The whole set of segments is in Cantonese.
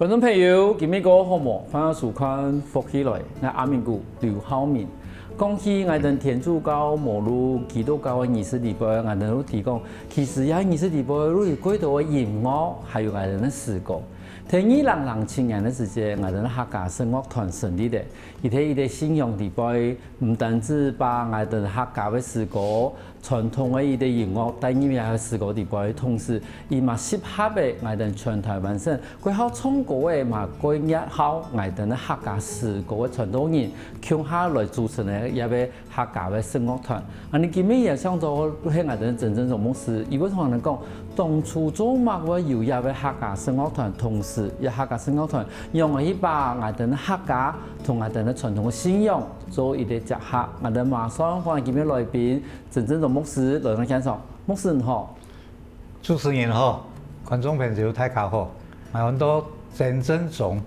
观众朋友，今日个好无？欢迎收看福起来，我阿明姑刘浩明。讲起我哋天主教、摩路基督教嘅仪式里边，我哋都提供，其實喺儀式里邊，如果幾多嘅音樂，還有我哋嘅詩歌。喺2007年嘅時節，我哋客家聲樂團成立嘅，而且佢哋信仰里邊唔單止把我哋客家嘅詩歌、傳統嘅佢哋音樂帶入嚟詩歌里邊，同時亦嘛適合嘅我哋全台灣省，佢好唱歌嘅嘛，佢日後我哋客家詩歌嘅傳統人，共下來組成嘅一個客家嘅聲樂團。啊，你今日也想做喺我哋真正做牧師，如果同人講，當初做乜嘅有一個客家聲樂團，同時一客家聲樂團，用嚟把我哋客家同我哋傳統嘅信仰做一個結合。我哋馬上歡迎今日來賓，真正做牧師來到現場。牧師你好，主持人好，觀眾朋友大家好，我很多真正種。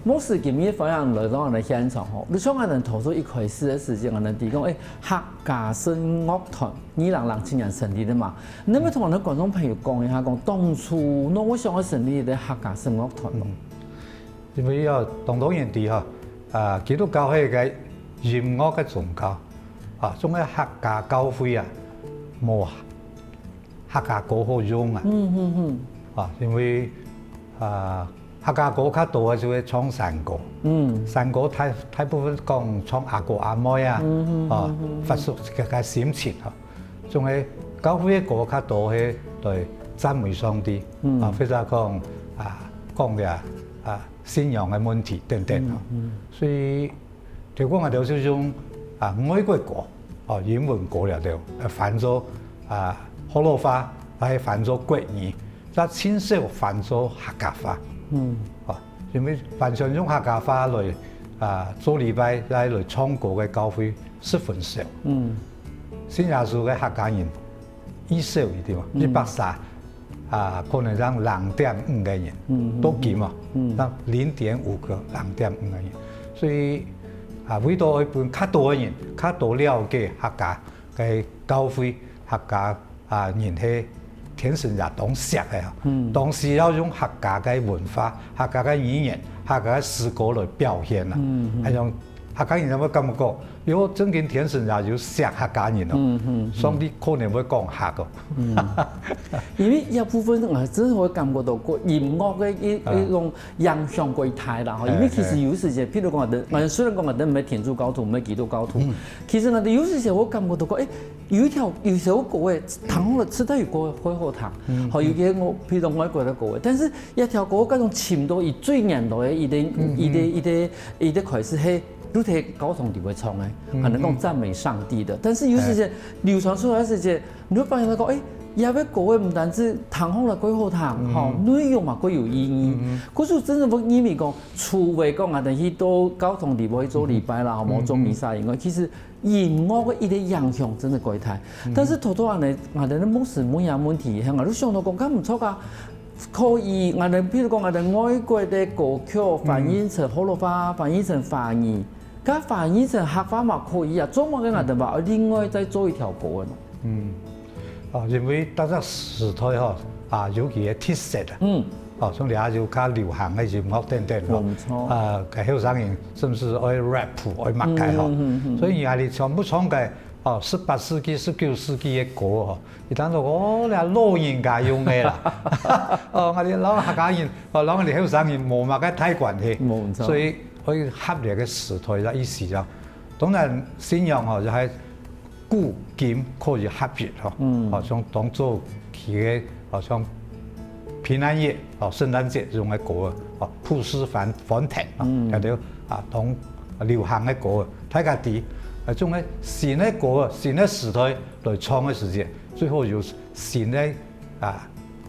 牧師今日歡迎來到我哋現場吼，你想我哋頭先一開始嘅時間，我哋提供客家聲樂團2007年成立的嘛，你可唔可以同我哋觀眾朋友講一下，講當初我為什麼成立嘅客家聲樂團咯？因為當然啲基督教係個音樂嘅宗教，仲係客家教會冇客家歌好用因為客家歌較多嘅就係唱山歌，山歌大部分講唱阿哥阿妹發出嘅心情仲係教會嘅歌較多係對讚美上帝，或者講嘅信仰嘅問題等等所以如果我哋有少種外國歌，英文歌了就翻做河洛話，係翻做國語，再親手翻做客家話。因為凡常用客家話來做禮拜來唱歌嘅教會十分少。信耶穌嘅客家人ít少一點130可能讓0.5個人都見讓0.5個0.5個人，所以為到一般較多嘅人較多了解客家嘅教會客家人係天神也當識嘅，當時要用客家嘅文化、客家嘅語言、客家嘅詩歌來表現係用客家人有冇感覺？如果真經天神也要識客家人上帝可能會講客嘅。因為一部分我真係會感覺到個音樂嘅一種影響過大啦。因為其實有時候，譬如講我哋雖然講我哋唔係天主教徒，唔係基督教徒，其實我哋有時候我感覺到有首歌嘅彈落出得有個好好彈，有啲我譬如外國嘅歌，但是一條歌嗰種潛到而最年代嘅一啲開始係。都係交通地會唱嘅，可能講讚美上帝的。但是有時間流傳出來嘅時間，你會發現到講，有啲歌嘅唔單止彈好啦，幾好彈，內容嘛幾有意義。嗰時真正我意味講，除非講我哋去到交通地會做禮拜啦，冇做彌撒以外，其實音樂嘅一啲影響真係幾大。但是頭我哋牧師冇樣問題，我都想到講，咁唔錯㗎。可以，我哋譬如講，我哋外國嘅歌曲翻譯成河洛話，翻譯成華語。咁翻譯成客話嘛可以中文嘅我哋話另外再做一條歌嘅因為大家時代有佢嘅特色從嚟就較流行嘅音樂等等嘅後生人甚至愛 rap 愛默嘅所以而家你全部唱嘅18世紀、19世紀嘅歌你當到你老人家用嘅啦我哋老客家人我哋後生人冇乜嘅太關係，所以可以合嚟嘅時代啦，意思就當然信仰就係古今可以合別像當做佢嘅像平安夜聖誕節用嘅歌普世歡騰有啲當流行嘅歌大家啲種嘅新嘅歌新嘅時代來唱嘅時節，最後有新嘅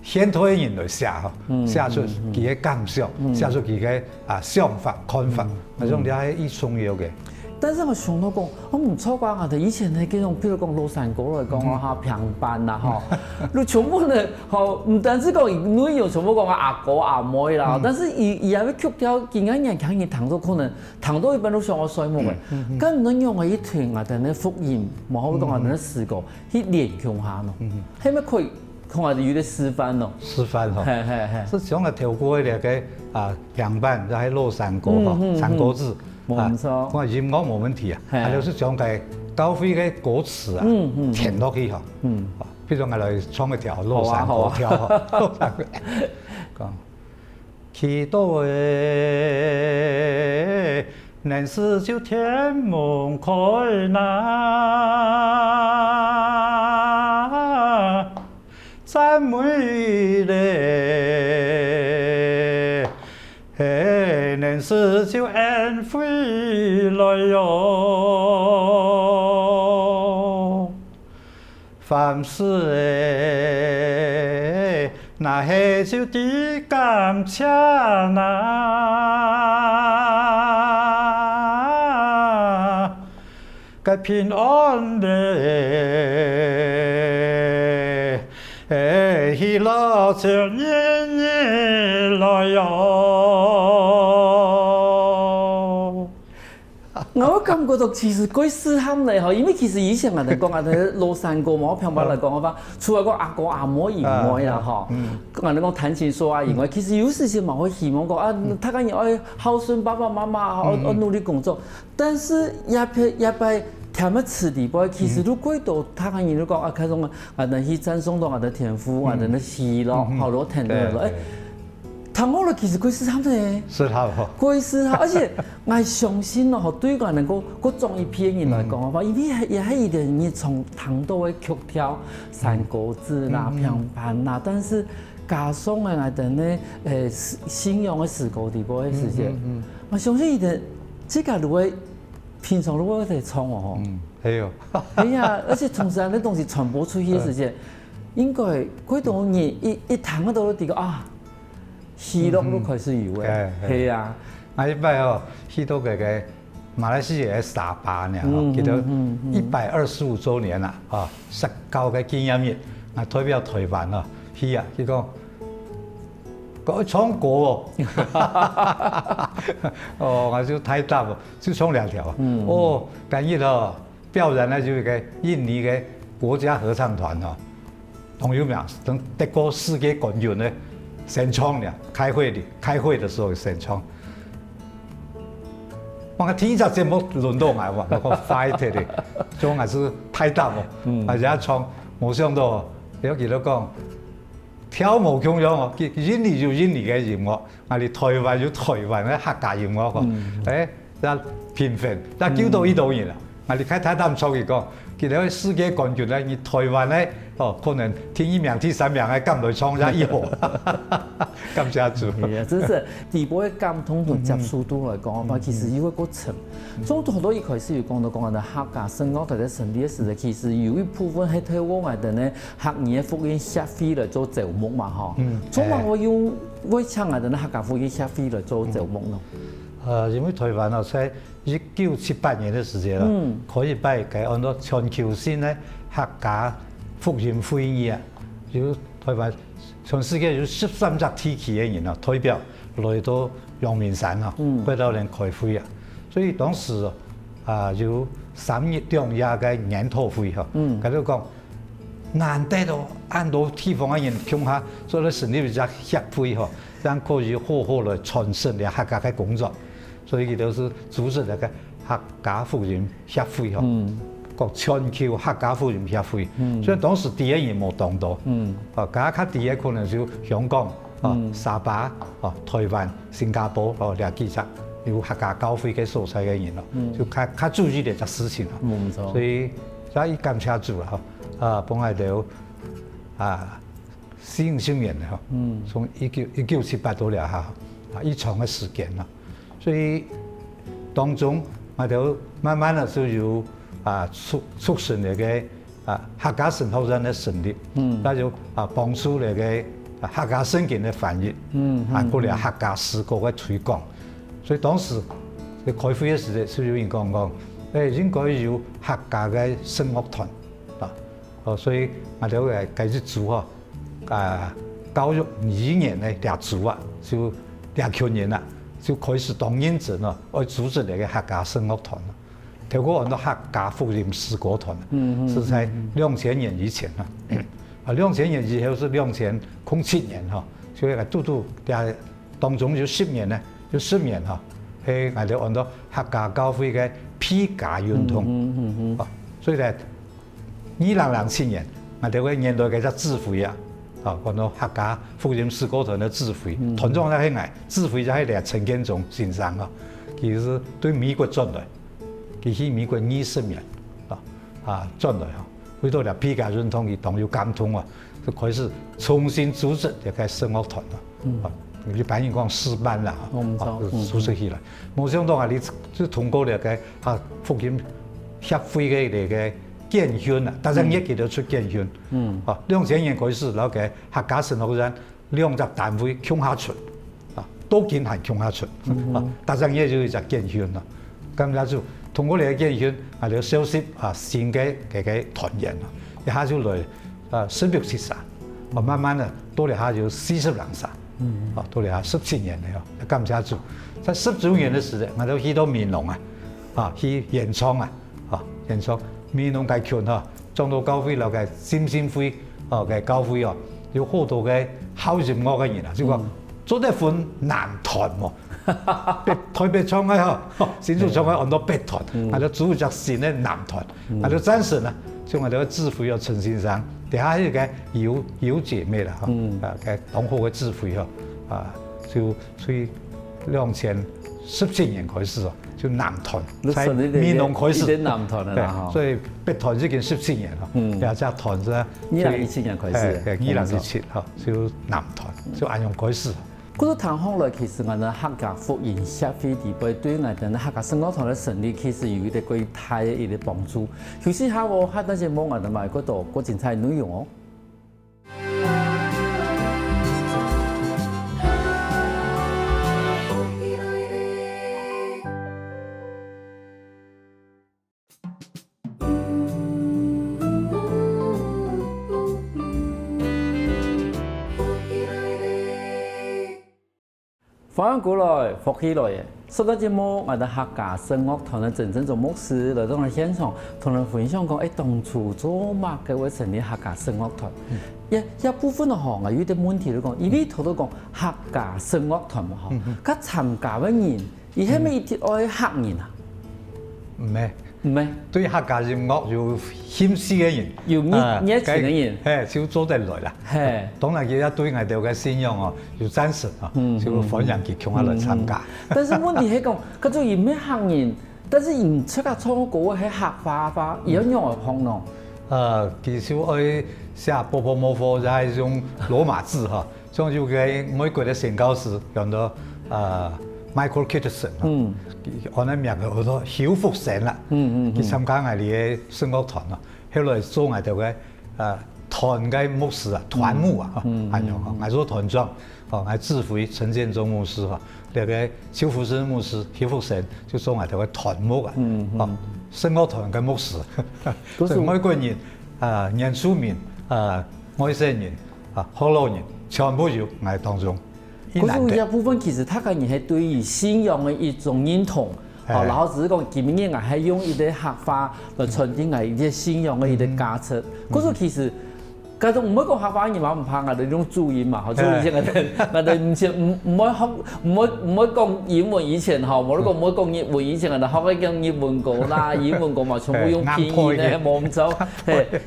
現代嘅人來寫出佢嘅感想，寫出佢嘅想法看法，嗰種啲係最重要嘅。但是我想到講，我唔錯啩，我哋以前係嗰種，譬如講老山歌嚟講平板啦你全部咧唔單止講內容全部講阿哥阿妹啦，但是而有啲曲調，見緊人聽嘅彈到可能彈到一般都上我衰冇嘅，咁唔能用我一團我哋嘅福音，冇好講我哋嘅詩歌去連強下咯，係咪看下有咧示范咯。示范吼，嘿嘿嘿。是从个跳过那个凉拌，在落山歌吼，山歌子冇错。我音乐冇问题啊，还就是从个高飞个歌词啊，填落去吼。比如我来唱一条落山歌跳吼，讲。祈祷诶，能是就天门开那，赞美嘞，能是就恩惠来哟，凡事诶。那係就啲感謝那，個平安的，喜樂就年年來哟。我感覺到其實幾適合你嗬，因為其實以前人哋講人哋落山歌嘛，我平白嚟講嘅話，除咗個阿哥阿母以外啦嗬，人哋講談情說愛以外，其實有時嘛會希望講啊，他講要孝順爸爸媽媽，我努力工作，但是也被填乜詞地步，其實如果到他講人哋講啊，開種啊，人去讚頌到人哋天賦，人哋喜樂，好多聽到誒。談我哋其實佢是他們是他吼，佢是他，而且我相信咯，對個能夠種一批人來講嘅話，因為也係一點你從唐到嘅曲調、山歌子啦、平凡啦，但是加上嘅我哋呢信仰嘅詩歌地步嘅時節，我相信一定這個如果平常如果在唱哦，係哦，係啊，而且同時呢東西傳播出去嘅時節，應該嗰度人一談嗰度啲個啊。喜樂都開始有嘅，係啊！我一擺哦，去到嗰個馬來西亞嘅沙巴呢，記得125週年啦，啊，19個紀念日，我代表台灣啊，去啊，佢講，我唱歌哦，哦，我就太大喎，就唱2條啊，哦，今日哦，表演呢就係個印尼嘅國家合唱團哦，同有名，等得過世界冠軍呢。先唱了，開會的時候先唱。我聽咗節目輪到我，我講快啲的，唱還是太大喎，而且唱冇想到，有幾多講跳舞咁樣哦，印尼就印尼嘅音樂，我哋台灣就台灣嘅客家音樂喎，誒，平分，但叫到呢度人啦，我哋睇睇佢講，佢哋世界冠軍咧，你台灣咧。哦，可能聽1名、聽3名嘅咁來唱一一號，咁下做。係啊，真是地步嘅感通同接受度來講嘅話，其實有一個層。從好多一開始就講到人哋客家聲樂或者神啲嘅時，其實有一部分係透過我哋呢客語嘅福音寫飛嚟做節目嘛，嗬。從來我用會唱我哋呢客家福音寫飛嚟做節目咯。因為台灣啊，在1978年嘅時間啦，可以把佢按照全球性嘅客家福音會議啊，有台灣全世界有13隻地區嘅人啊，代表來到陽明山啊，去到嚟開會啊，所以當時有3日2夜嘅研討會嚇，佢都講難得到按到地方嘅人共下，所以成立一隻協會嚇，讓可以好好來傳承嘅客家嘅工作，所以佢都是組織一個客家福音協會嚇。個全球客家福音協會，所以當時第一年冇當到，加卡第一可能就香港、沙巴、台灣、新加坡兩幾隻有客家教會嘅所在嘅人咯，就較注意呢隻事情咯，所以所以感謝主啦，幫我哋40年啦，從1978到嚟下，一長嘅時間啦，所以當中我哋慢慢啊就有。促成嚟嘅客家神學院嘅成立，那就幫助嚟嘅客家聖經嘅翻譯，過嚟客家詩歌嘅推廣。所以當時嘅開會嘅時候，就有人講，應該有客家嘅聲樂團，所以我哋會繼續做教育2年嘅2組啊，就2群人啦，就開始當認真啦，去組織嚟嘅客家聲樂團。透過很多客家福音詩歌團，是在2000年以前啦。2000年之後是2007年哈，所以個嘟喺當中就10年咧，就10年哈，係我哋按到客家教會嘅批假運動，所以咧2007年我哋會面對嘅只智慧啊，按到客家福音詩歌團嘅智慧，團長咧係智慧就係嚟陳建忠先生啊，其實對美國轉來，佢去美國20年轉來啊。回到了批假運動，佢當有感通啊，就開始重新組織一個聖樂團啊。一般人講試辦啦，組織起來。冇想到啊，你就通過了個福音協會嘅嚟嘅建訓啊，大家一記得出建訓。2000年開始，然後嘅客家聖樂團2個單位共下出，都進行共下出，大家也就一隻建訓啦。咁然後通過你嘅建訓，我哋消息新嘅團員啦，一下就來16次曬，慢慢啊到嚟下就40人曬，到嚟下17年嚟哦，咁下做，在19年嘅時候，我哋去到美濃去演唱演唱美濃嘅團裝到教會樓嘅浸信會嘅教會有好多嘅好音樂嘅人啊，就講做得款男團喎。台北唱嘅新竹唱嘅很多北團，我哋主角線咧南團，我哋戰神啊，所以我哋嘅智慧陳先生，底下係個有姐妹啦，嘅同好嘅智慧就所以2017年開始就南團，喺美濃開始，南團啦，所以北團已經17年啦，有隻團啫，2017年開始，2017就南團就按樣開始。嗰個談下來，其實我哋客家福音協會地位對我哋客家聖樂團嘅成立，其實有一個幾大嘅一個幫助。其實下我喺嗰陣冇我哋買嗰度嗰精彩內容哦。翻過來，復起來嘅。說到節目，我哋客家聖樂團嘅真正做牧師來到我現場，同人分享講，當初做乜嘅會成立客家聖樂團？一部分嘅行業有啲問題嚟講，伊呢頭都講客家聖樂團嘛，嗬，佢參加嘅人，而係咪一定愛客人啊？唔係。唔係，對客家音樂有謙虛嘅人，有熱情嘅人，就做得來啦。當然佢一對我哋嘅信仰有贊成就歡迎佢共下來參加。但是問題係講，佢做唔係客人，但是唔出個唱歌係客話，有樣嚟講咯。其實我寫波波摩佛就係用羅馬字嚇，像就嘅美國嘅宣教士用到Michael Kitterson，我哋名叫好多曉福神啦，佢參加我哋嘅聖樂團啊，後來做我哋嘅團嘅牧師啊，團牧啊，係樣我做團長，我智慧陳建忠牧師啊，那個邱福生牧師、曉福神就做我哋嘅團牧啊，聖樂團嘅牧師，所以美國人原住民外省人河洛人全部有我哋當中。嗰個一部分其實他個人係對於信仰嘅一種認同，然後只是講今年我係用一啲客話來傳遞我一啲信仰嘅一啲價值。嗰個其實，嗰種唔好講客話語嘛，唔怕我哋用注音嘛，注音先我哋唔似唔好學唔好講英文以前嚇，我都講唔好講日文以前我哋學嘅講日文歌啦，英文歌嘛全部用拼音咧，冇咁走，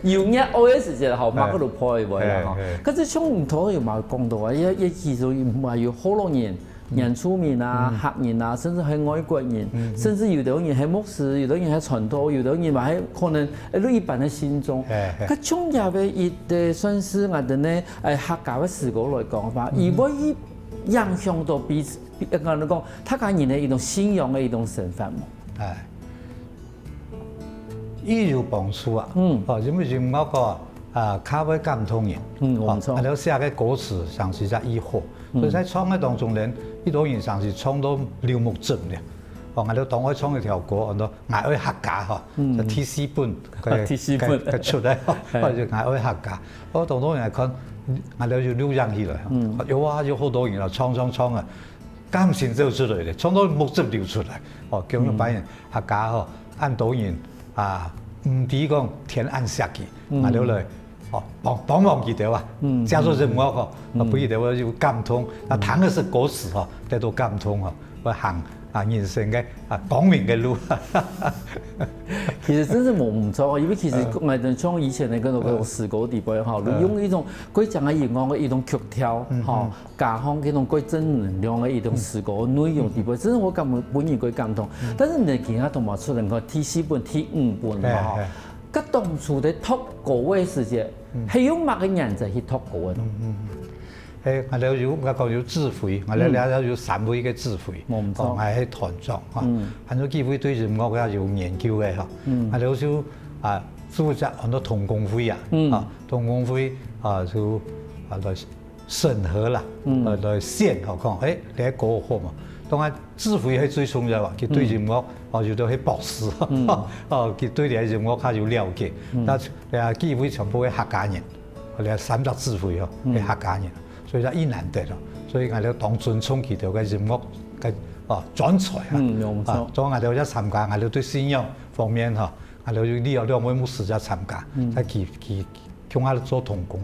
要一 OS 就後碼嗰度配位啦嚇。嗰啲唱唔妥又冇講到啊，一其實唔係要好多人。原住民啊、客人啊，甚至係外國人，甚至有啲人係牧師，有啲人係傳道，有啲人話係可能喺一般嘅信眾。佢種入嘅一啲算是我哋呢客家嘅詩歌來講法，而可以影響到彼此，我哋講客家人嘅一種信仰嘅一種身份喎。係，伊有幫助啊。因為音樂個較為感通人。冇錯。我哋寫嘅歌詞上是在意好。所以在唱嘅當中咧，呢種人上是唱到了目盡嘅。我哋當我唱一條歌，我哋嗌愛客家就 TC 本嘅出嚟，我就嗌愛客家。我當多人係看，我哋要溜人起來，有好多人唱啊，感情走出來嘅，唱到目盡流出嚟。叫咗班人客家按導人唔止講填暗石嘅，我哋來帮忙记得啊，加入任务吼，不记得我有感通，那谈的是果实吼，得到感通吼，我行人生嘅光明嘅路。其實真是唔錯，因為其實我哋像以前嘅嗰個視覺地步吼，用一種佢講嘅熒光嘅一種曲調，吼，加上嗰種佢正能量嘅一種視覺內容地步，真係我感覺本人佢感動。但是你其他同學出嚟個第4本、第5本嘛，吼，佢當初嘅讀稿嘅時節，係用乜嘅人就去讀稿嘅？我哋有智慧，我哋有3位嘅智慧，我係團長嚇，很多機會對人物嘅有研究嘅嚇，我哋好少組織很多同工會同工會就來審核啦，來選講，你係個好嘛？當然智慧係最重要啊，佢對人物就到係博士，佢對你嘅人物較有了解，但機會全部係客家人，我哋3隻智慧係客家人。所以就難得咯，所以我哋當尊重佢哋嘅人物嘅專才所以我哋一參加，我哋對信仰方面我哋呢兩位牧師就參加，佢同我哋做同工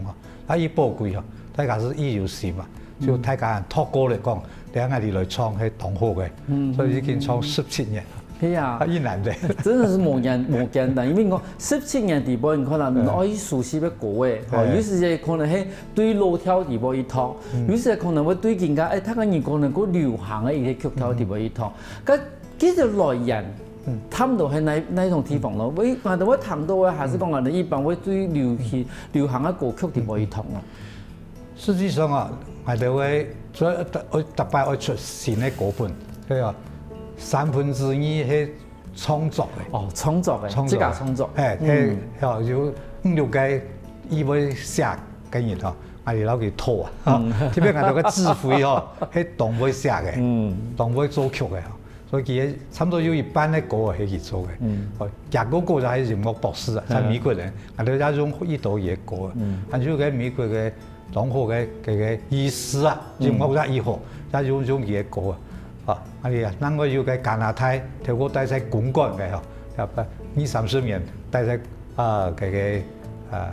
依寶貴大家是意有事嘛，就大家託歌嚟講，第一我哋來唱係當好嘅，所以已經唱17年。係啊，依難的，真的是無簡單，因為我17年地步，你可能可以熟悉嘅歌誒，有時就可能係對老跳地步一套，有時可能會對人家睇緊人可能個流行嘅一啲曲調地步一套，咁其實來人，他們都係那種地方咯。我哋會談到嘅，還是講我哋一般會對流行嘅歌曲地步一套咯。實際上我哋會特別會出新嘅歌本，係啊。2/3係創作嘅，創作嘅，自家創作，有5、6個伊會寫嘅人我哋攞佢拖特別我哋嘅智慧係當會寫嘅，當會作曲嘅，所以佢差唔多有一半嘅歌係佢做嘅，廿個歌就係人物博士係美國人，我哋一種呢度嘢歌，還有嘅美國嘅當好嘅醫師人物也以後，一種嘢歌我哋能夠要嘅加拿大，透過帶晒公幹嘅20-30年帶晒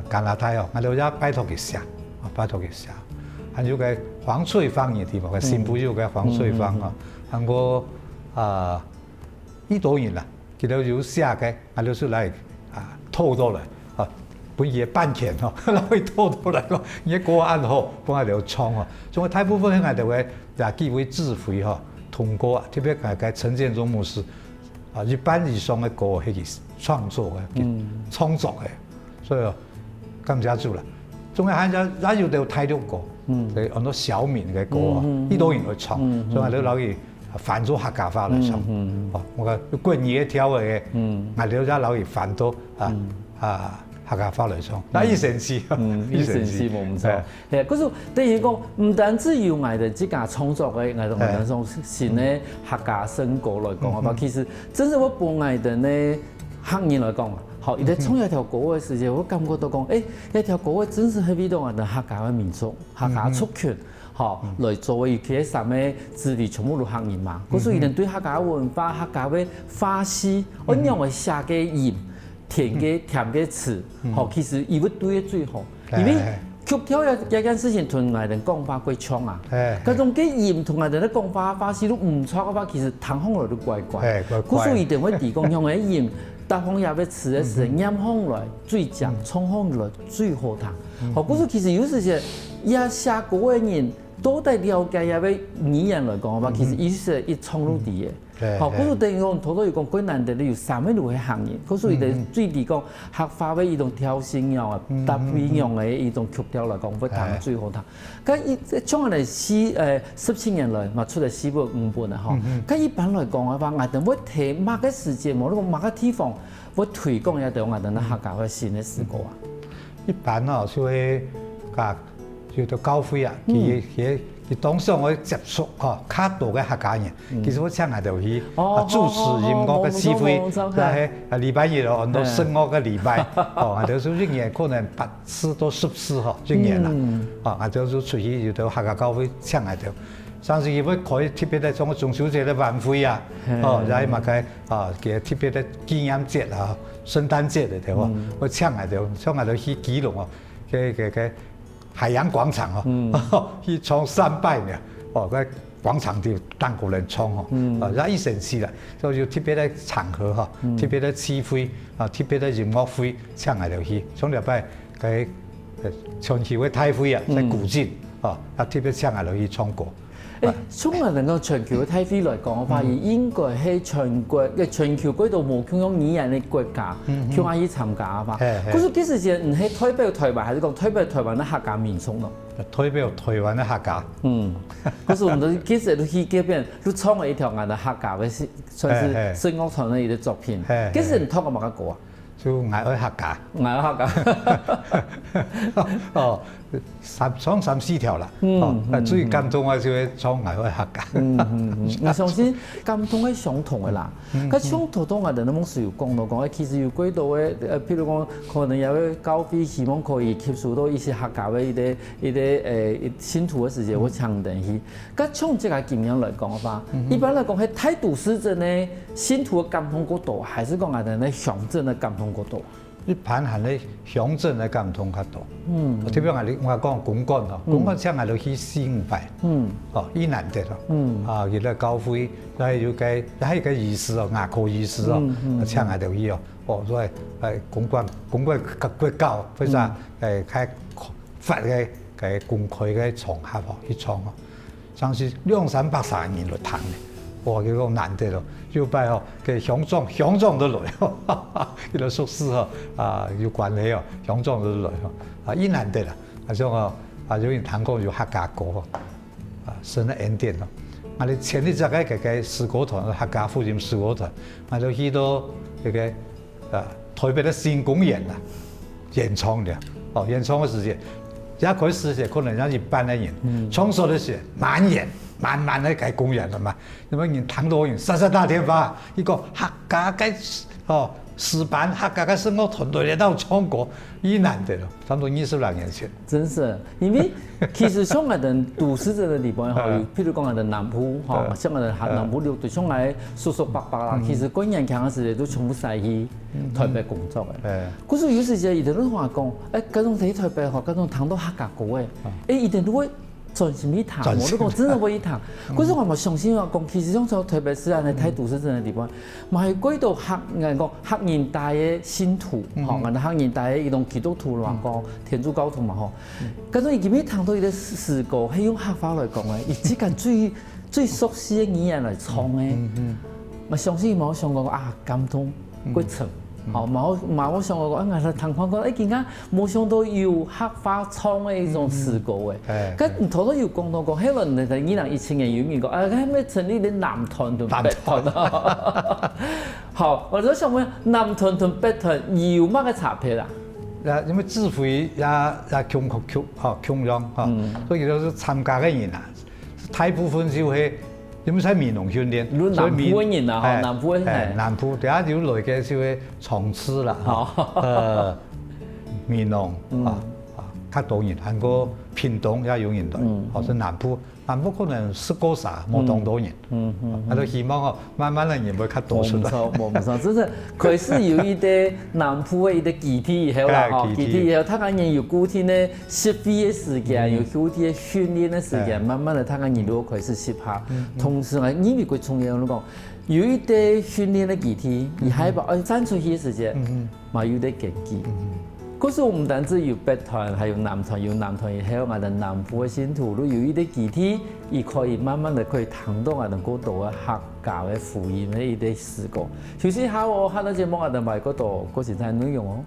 加拿大我哋也拜託佢寫，還有嘅黃翠芳嘅地方嘅新婦有嘅黃翠芳韓國呢度人啦，佢哋有寫嘅，我哋出嚟偷到嚟本嘢版權攞去偷到嚟個，而歌啱好幫我哋唱仲有大部分我哋會機會智慧通過特別係陳建中牧師一般以上嘅歌係佢創作嘅，所以感謝主啦。仲有也有到泰國歌，很多小民嘅歌呢度人去唱，所以我哋攞去翻咗客家話嚟唱。我嘅國語嘅跳嘅，我哋都攞去翻到客家話嚟唱，那一神奇，一神奇冇錯。係，嗰時第二個唔單止要我哋自家創作嘅，我哋種新嘅客家新歌來講啊，其實真係我幫我哋呢客人來講啊，好，而家創一條歌嘅時候，我感覺到講，一條歌真係喺邊度我哋客家嘅民族、客家族群，來作為佢嘅什麼資歷全部都客人嘛。嗰時佢哋對客家文化、客家嘅花詩，我認為寫嘅鹽。甜嘅詞，其實伊會對得最好，因為曲調有件事情同我哋講法鬼搶啊，嗰種嘅鹽同我哋啲講法花式都唔錯嘅話，其實聽起來都怪怪。嗰時一定會提供用嘅鹽，搭放入嘅詞嘅時候，飲起來最正，唱起來最好聽。嗰時其實有時係也寫歌嘅人都得了解入嘅語言來講嘅話，其實伊是一唱入啲嘅。嗰時等於講，頭先講，佢難得你有3個路嘅行業，嗰時佢哋最啲講客家嘅一種調性樣搭配樣嘅一種曲調來講，會彈最好彈。咁將我哋17年來嘛出嚟4本5本啊，咁一般來講嘅話，我哋會睇某個時節，某個地方會推廣一啲我哋客家嘅新嘅詩歌啊。一般就係叫做教會佢當時我接觸較多嘅客家人，其實我請下就去主持音樂嘅機會，係禮拜日很多聖樂嘅禮拜，我就是一年可能8次到10次一年啦，我就是出去到客家教會請下就，甚至佢會開特別嘅種中秋節嘅晚會啊，又係咪嘅嘅特別嘅紀念節啊、聖誕節嚟嘅喎，我請下就去記錄个海洋广场哦，去冲300秒哦，个广场就当个人冲哦，那一生气啦，所以就特别的场合哈，特别的气氛啊，特别的音乐会唱下落去，从了摆个全球的大会啊，在古晋啊，特别唱下落去唱歌。從我哋講全球嘅體飛來講，我發現應該係全球嗰度無共用語言嘅國家，叫阿去參加啊嘛。嗰時幾時先唔係代表台灣，還是講代表台灣嘅客家民眾咯？代表台灣嘅客家。嗰時我們都幾時都去嗰邊，都創咗一條我哋客家嘅算是聲樂團嘅一個作品。幾時唔通過乜個啊？就愛客家，愛客家。哦，三四條啦。最感動嘅就係唱愛客家。我相信感動係相同嘅啦。咁相同到我哋都冇需要講到講，其實有幾多嘅譬如講，可能有啲教會希望可以吸收到一些客家嘅一啲信徒嘅時節，我唱定去。咁從這個經驗來講嘅話，一般來講係太都市鎮嘅信徒嘅感動嗰度，還是講我哋咧鄉鎮嘅感動嗰度？一般係咧鄉鎮嘅感動較多。特別我講公幹哦，公幹唱下落去4-5拜。哦，伊難得咯。佢咧教會，有個儀式哦，牙科儀式哦，唱下落去哦。所以係公幹較高，非常開發嘅公開嘅場合哦，去唱哦，像是200-300人嚟彈嘅。哇！佢講難得咯，要拜哦，嘅鄉長都來，佢個宿舍哦，要管理哦，鄉長都來哦，伊難得啦，種哦，有人彈講有客家歌哦，神嘅恩典咯。我哋前日隻個詩歌團，客家福音詩歌團，我哋去到嗰個台北嘅新公園啦，演唱嘅，演唱嘅時間，一開始時可能有100個人，唱熟嘅時滿演。慢慢咧喺公園係嘛，咁樣人彈到人殺殺打天花，一個客家嘅詩班客家嘅聲樂團隊嚟到唱歌，伊難得咯，差唔多20多年前。真是，因為其實像我哋都市鎮嘅地方吼，譬如講我哋南部吼，像我哋南部六隊上來叔叔伯伯啦，其實嗰年強嘅時候都全部曬去台北工作嘅。嗰時有時就伊哋都話講，嗰種喺台北吼，嗰種彈到客家歌嘅，伊哋都會。專心去談，我都講真係會去談。嗰時我咪相信話講，其實像特別是喺睇都市鎮嘅地方，咪係幾度客人大嘅信徒，嚇，人哋客人大嘅一種基督徒話講天主教徒嘛，嗬。嗰種伊基本談到伊個詩歌係用客話來講嘅，伊只間最熟悉嘅語言來唱嘅。我相信冇想過感動幾層。好，冇想過講，我哋談翻講，點解冇想到要客話唱嘅一種詩歌嘅？咁唔同都要講到講，希望你哋2017年有人講，係咪成立啲男團同北團啊？好，我就想問，男團同北團有乜嘅差別啊？因為指揮也強樣嚇，所以就是參加嘅人啊，大部分就係。因為喺民農訓練，所以南部人啊，嚇，南部係南部第一條來嘅就係從事啦，民農較多人，韓國屏東也有人來，或者南部可能10個啥冇咁多人，我都希望慢慢嘅人會較多出來。冇錯，真係佢是有一啲南部嘅一啲基地以後啦，嗬，基地以後，佢個人有固定嘅設備嘅時間，有固定嘅訓練嘅時間，慢慢嘅佢個人都開始適合。同時我因為佢重要嚟講，有一啲訓練嘅基地，而係把站出去嘅時間，咪有啲競技。嗰時我唔單止有北團，還有南團，有南團，還有我哋南部嘅信徒都有一啲基地，亦可以慢慢地可以談到我哋嗰度嘅客家嘅福音嘅一啲詩歌。其實下我下到節目我哋咪嗰度嗰時真係內容哦。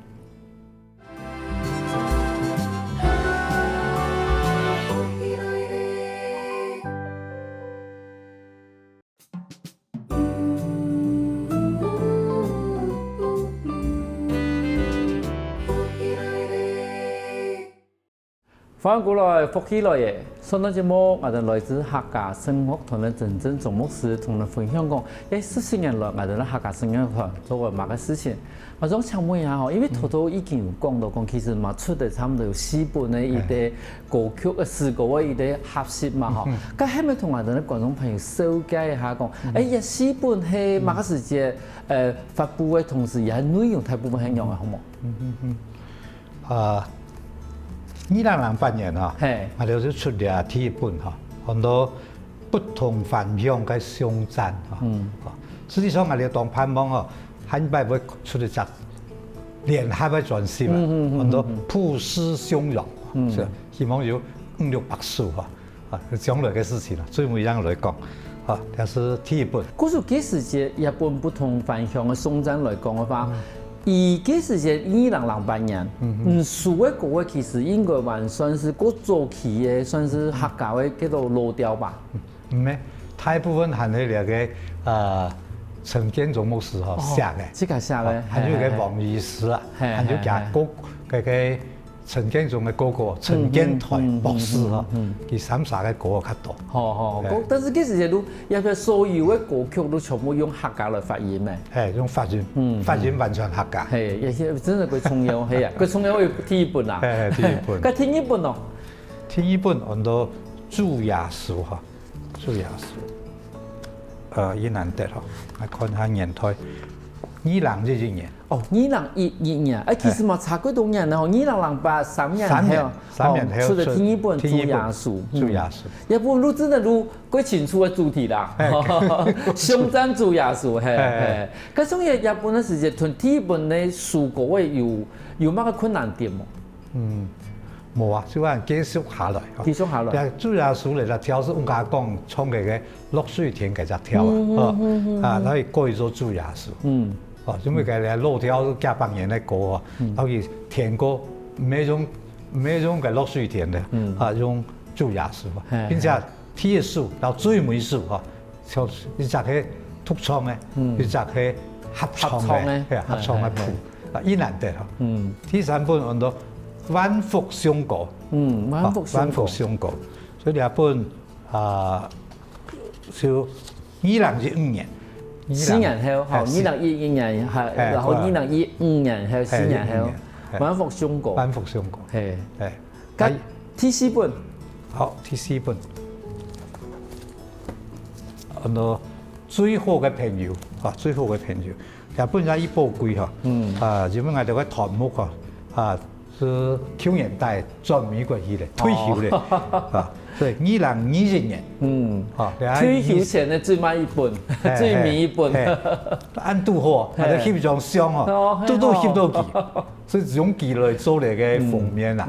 翻過來福起來嘅，上到節目我哋來自客家聲樂團嘅真正總牧師同你分享講，14年來我哋咧客家聲樂團做過乜嘅事情。我想請問一下嗬，因為頭頭已經有講到講，其實嘛出得差唔多有4本嘅一啲歌曲嘅詩歌嘅一啲合輯嘛嗬。咁係咪同我哋啲觀眾朋友紹介一下講，4本係乜嘅時節發布嘅同時，也係內容大部分係一樣嘅，好冇？ 2008年哈，嘿，我就是出了第一本哈，很多不同方向嘅相战哈。实际上我哋當盼望哈，很快會出嚟集聯合嘅專輯啊，很多普世相容，希望有500-600書哈，將來嘅事情啦，最尾樣來講，啊，這是第一本。嗰時幾時節日本不同方向嘅相戰來講嘅話，而幾時節2008年，數嘅嗰個其實應該還算是嗰早期嘅，算是客家嘅叫做老調吧。唔係，大部分係你哋嘅陳建宗牧師哈寫嘅，即係寫嘅，還有個王醫師啊，還有個陳建宗嘅哥哥陳建台博士哈，佢三殺嘅歌較多。但是幾時節都入邊所有嘅歌曲都全部用客家來發音嘅。用發音完全客家。係，而且真係佢重要係啊，佢重要係第一本啊。第一本。佢第一本哦。第一本很多朱亞書哈，朱亞書。越南的哈，我看下年代，2011年。2011年，其實嘛差幾多年啦，2008、3年後，出咗第一本朱亞書。朱亞書。一本都真係都幾清楚嘅主題啦，相戰朱亞書係。咁所以日本嘅時節，同第一本嘅書嗰位有乜嘅困難點冇？冇啊，就話繼續下來。繼續下來。朱亞書嚟啦，跳是我家講唱嘅落水田嘅只跳啊，可以改咗朱亞書。因為佢老跳加百年嘅歌啊，可以填歌，每種嘅落水田嘅用朱亞書，並且第一首到最尾首啊，就一隻係獨唱嘅，一隻係合唱嘅，合唱嘅譜，越南的嚇。第三本我哋萬福相果，萬福相果，所以呢一本就2015年，4年後，2011年係，然後2015年係4年後，萬福相果，萬福相果，係。咁第四本，好，第四本，我哋最好嘅朋友，最好嘅朋友，日本有一寶貴嚇，日本我哋嘅頭目是9年代轉美國去的，退休的，所以2020年，退休前的最尾一本，最尾一本，按拄好，我哋翕張相都翕到佢，所以用佢來做嚟嘅封面啦，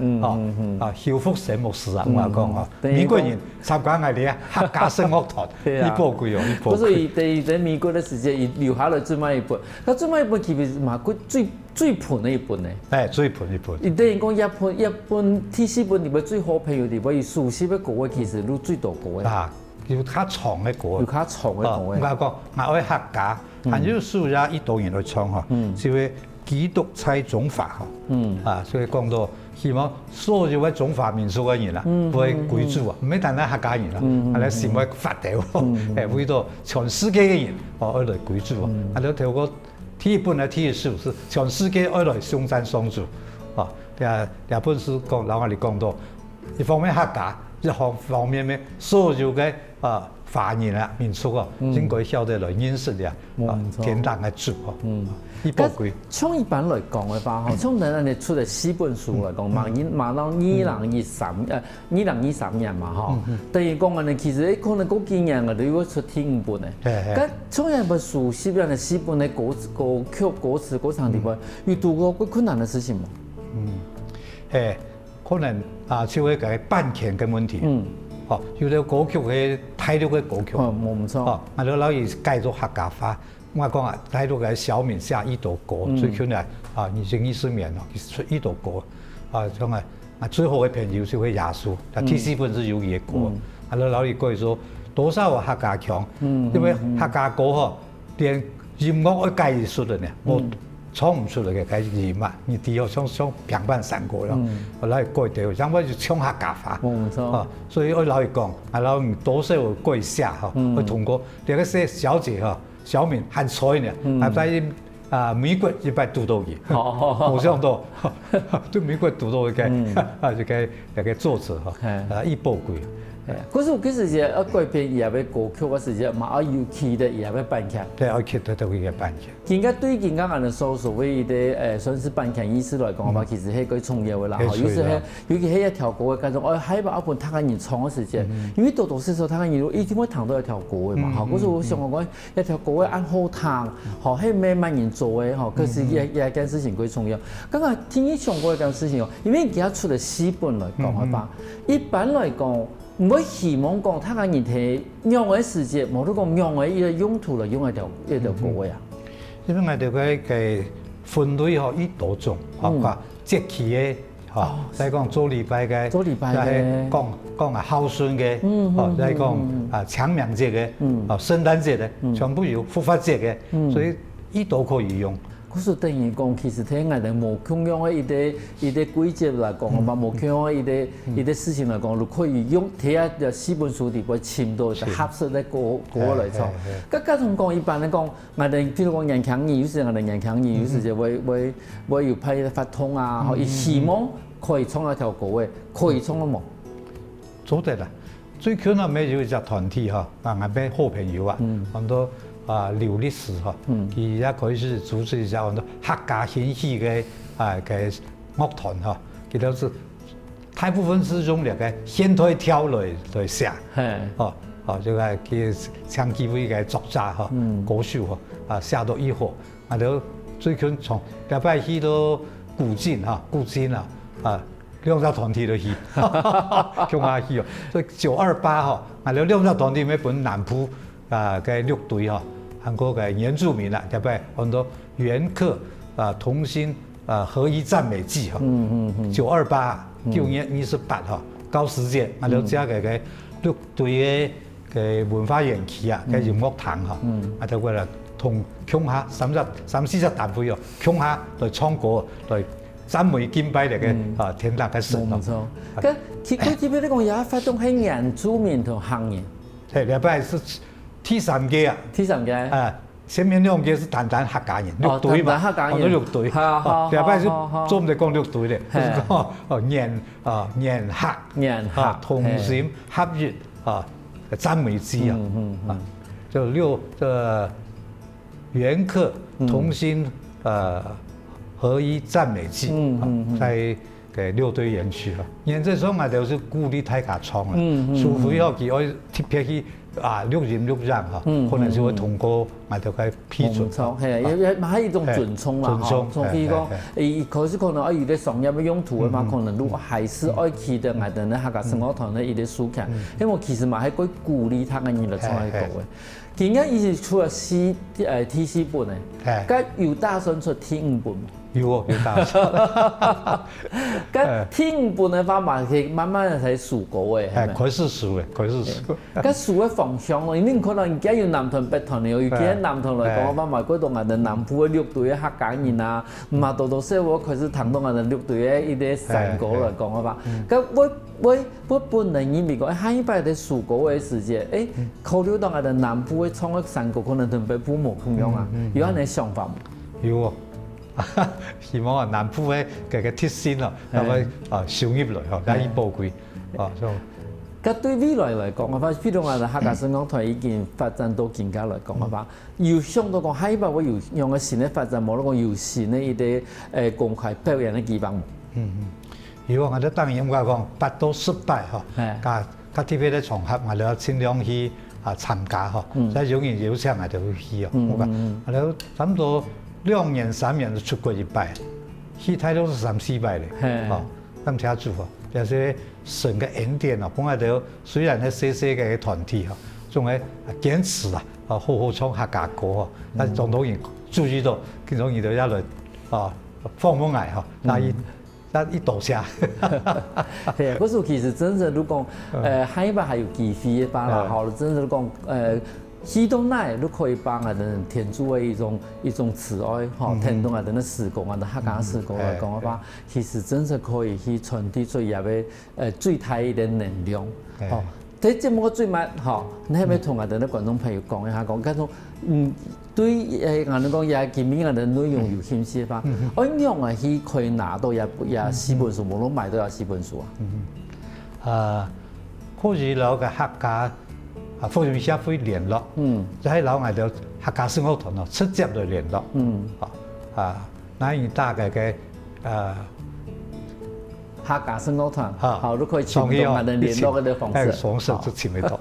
邱福成牧師啊，我講美國人參加我哋客家聲樂團，一寶貴哦，一寶貴。所以在美國的時間，留下來最尾一本，佢最尾一本其實嘛，佢最盤的一本咧，最盤一本。你等於講一本第四本裡邊最好朋友裡邊，伊熟悉嘅歌其實都最多歌嘅。要較長嘅歌，要較長嘅歌。我講我愛客家，還有數下一導演來唱嚇，就係基督菜種法嚇，所以講到希望所有嘅中華民族嘅人啦，會歸主啊，唔係單單客家人啦，係咧成為發達喎，會到全世界嘅人愛來歸主啊，係咧透過第一本嘅第一書是全世界愛來相戰相助，第本書講，然後我哋講到一方面客家，一方面咩所有嘅華人啊民族啊，應該曉得來認識嘅天堂嘅主啊，呢寶貴。從一般來講嘅話，從咱哋出嚟4本書嚟講，馬到2023年嘛，等於講我哋其實可能嗰幾年我哋要出第5本嘅。咁從一本書寫入嚟4本嘅歌曲、歌詞、歌唱地方，遇到過困難嘅事情冇？可能就係個版權嘅問題。有啲歌曲係大陸嘅歌曲，冇錯。我哋老是改咗客家話。我講啊，大陸嘅小民寫一道歌，最近啊2014年出一道歌，咁最好嘅朋友就係耶穌，第4本是有嘢歌。我哋老是講咗多少客家腔，因為客家歌連音樂都改出嚟呢，我唱唔出嚟嘅改音啊，你第二唱平板山歌咯，我老是改掉，因為就唱客家話。冇錯。所以我老是講，我老唔多少改寫嚇，我通過呢個些小姐嚇。小敏很彩呢，喺美國一擺讀到嘅，冇想到對美國讀到嘅，就個作者一寶貴。嗰時其實係一改變，也要歌曲嘅時節，嘛要期的也要辦起來。對，我期待都會嘅辦起。而家對而家人所謂的算是辦起意思來講嘅話，其實係佢重要嘅啦。有時係尤其係一條歌嘅嗰種，喺把一本睇緊人唱嘅時節，因為多數睇緊人一定會彈到一條歌嘅嘛。嗰時我想講一條歌按好彈，係咩乜人做嘅，嗰時一件事情佢重要。咁啊，聽你唱過一件事情哦，因為而家出嚟詩本來講嘅話，一般來講。唔會希望講睇緊人睇用嘅時節，冇得講用嘅一個用途嚟用一條歌啊。因為我哋嘅分類嗬，依多種，嚇節氣嘅，嚇，再講做禮拜嘅，講孝順嘅，再講清明節嘅，聖誕節嘅，全部有復活節嘅，所以依都可以用。嗰時等於講，其實睇我哋無共用嘅一啲規則嚟講，嘛無共用嘅一啲事情嚟講，就可以用睇下就四本書裡邊簽到就合適嘅歌嚟唱。咁加上講一般嚟講，我哋譬如講人強語，有時我哋人強語有時就會要批發通啊，伊希望可以唱一條歌嘅，可以唱得冇？做得啦，最近啊，咩有一隻團體嚇，我咩好朋友啊，很多。劉律師哈，佢而家佢是組織一下好多客家興起嘅嘅樂團哈，佢都是大部分是用那個現代調來寫，就係佢長期為嘅作家哈，歌手哈，寫到以後，我哋最近從禮拜去到古晉啊，兩隻團體都去，叫我去哦，所以928哈，我哋兩隻團體咩本南部嘅樂隊哈。韓國嘅原住民啦，特別很多原客同心合一讚美祭哈，928哈，教師節，我哋加嘅樂隊嘅文化園區啊，嘅音樂堂哈，我哋為了同鄉下三四隻單位哦，鄉下來唱歌來讚美敬拜嚟嘅天大嘅神咯。冇錯，佢基本嚟講也發動係原住民同漢人。係，禮拜是。第三屆啊！前面兩屆是單客家人，樂隊嘛，好多樂隊。第二擺就專門講樂隊咧，就是講年客同心合一讚美祭啊，就原客同心合一讚美祭，在嘅樂隊園區啊。現在上我就是鼓勵大家唱啊，除非要佢愛特別去。錄音錄像哈，可能就會通過我哋嘅批准。冇錯，係係一種准衝啦，所以講，可能有啲商業嘅用途嘅嘛，可能如果還是愛記得我哋咧客家生活團嘅一啲事情，因為其實嘛係佢鼓勵他嘅人嚟唱一個嘅。今日伊是出了4本嘅，咁有打算出第5本。有打算。咁第5本嘅話嘛，係慢慢係數歌嘅，係咪？開始數嘅，開始數。咁數嘅方向咯，因為可能而家要南屯北屯，又要見南屯來講嘅話嘛，嗰度我哋南部嘅樂隊嘅客家人啊，唔係到社會開始談到我哋樂隊嘅一啲成果來講嘅話，咁我本來以為講，下一擺嘅數歌嘅時節，考慮到我哋南部嘅唱嘅成果可能同北部冇咁樣啊，有咁嘅想法冇？有。希望南部嘅鐵線啊，係咪商業來嗬，加以寶貴就。咁對未來嚟講嘅話，譬如我哋客家生活團已經發展到更加嚟講嘅話，要想到講下一步會有用嘅新嘅發展，冇得講有新嘅一啲公開表演嘅地方。如果我哋當然應該講8到10擺嗬，加特別嘅場合，我哋盡量去參加嗬，所以有人邀請我哋會去哦。我哋差唔多2年3年就出過一擺，去太多是3、4擺咧，咁車主但是神嘅恩典啊，講下到雖然係細細嘅團體嗬，仲係堅持啦，好好唱客家歌嗬，但總統員注意到，見到遇到一類放唔捱嗬，一道聲。係啊，嗰時候其實真正都講，下一擺還有機會嘅吧啦，好，真正都講希東奈都可以幫我哋天主嘅一種慈愛，聽到我哋嘅事工，我哋客家事工嚟講嘅話，其實真係可以去傳遞出入嘅最大一點能量。喺節目嘅最尾，你係咪同我哋啲觀眾朋友講一下講，嗰種對我哋講也見面我哋內容有興趣嘅話，我樣啊去可以拿到也4本書，無論買到也4本書啊。可以留個客家福建社會聯絡，就喺留我哋客家生活團咯，直接嚟聯絡，那以大概嘅客家生活團，好都可以牽動我哋聯絡嘅方式，方式就前面多。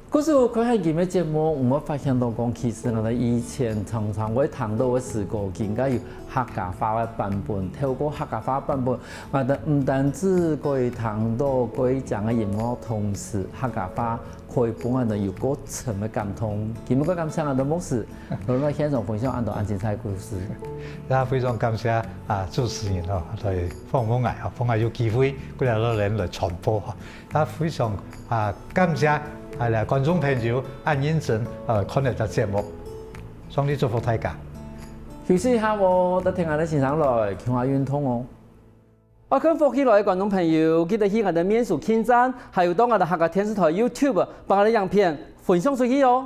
嗰時我看下佢嘅節目，我發現到講，其實我哋以前常常會談到嘅時候，應該有客家話嘅版本。透過客家話版本，我哋唔單止可以談到可以講嘅音樂，同時客家話可以幫我哋有個層嘅感通。今日我感謝我哋牧師，來到現場分享安多精彩故事。也非常感謝主持人嚟訪問我，幫我有機會佢哋攞嚟傳播也非常感謝。係啦，觀眾朋友按認真看呢個節目，上帝祝福大家。休息一下喎，得聽下啲先生來傾下運通哦。我跟福起來嘅觀眾朋友，記得去我哋面書網站，還有到我哋客家電視台 YouTube 把我哋影片分享出去哦。